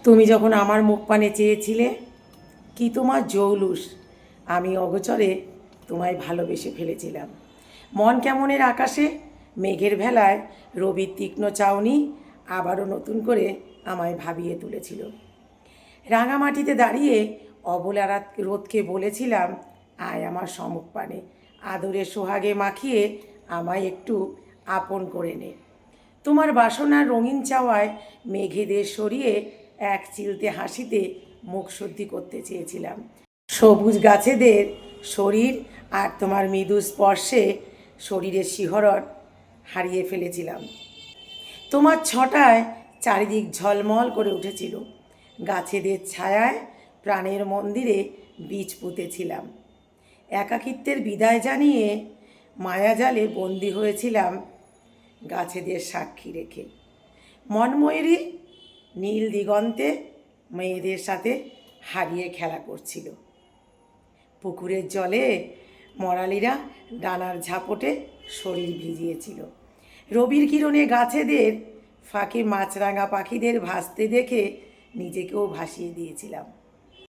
তুমি যখন আমার মুখ পানে চেয়েছিলে, কি তোমার জৌলুস, আমি অগোচরে তোমায় ভালোবেসে ফেলেছিলাম। মন কেমনের আকাশে মেঘের ভেলায় রবির তীক্ষ্ণ চাউনি আবারও নতুন করে আমায় ভাবিয়ে তুলেছিল। রাঙামাটিতে দাঁড়িয়ে অবলা রোদকে বলেছিলাম, আয় আমার সম্মুখ পানে, আদরে সোহাগে মাখিয়ে আমায় একটু আপন করে নে। তোমার বাসনার রঙিন চাওয়ায় মেঘেদের সরিয়ে এক চিলতে হাসিতে মুখ শুদ্ধি করতে চেয়েছিলাম। সবুজ গাছেদের শরীর আর তোমার মৃদু স্পর্শে শরীরের শিহরণ হারিয়ে ফেলেছিলাম। তোমার ছটায় চারিদিক ঝলমল করে উঠেছিল। গাছেদের ছায়ায় প্রাণের মন্দিরে বীজ পুঁতেছিলাম। একাকিত্বের বিদায় জানিয়ে মায়াজালে বন্দি হয়েছিলাম গাছেদের সাক্ষী রেখে। মনময়ূরী নীল দিগন্তে মেয়েদের সাথে হারিয়ে খেলা করছিল। পুকুরের জলে মরালিরা ডানার ঝাপটে শরীর ভিজিয়েছিল। রবির কিরণে গাছেদের ফাঁকে মাছরাঙা পাখিদের ভাসতে দেখে নিজেকেও ভাসিয়ে দিয়েছিলাম।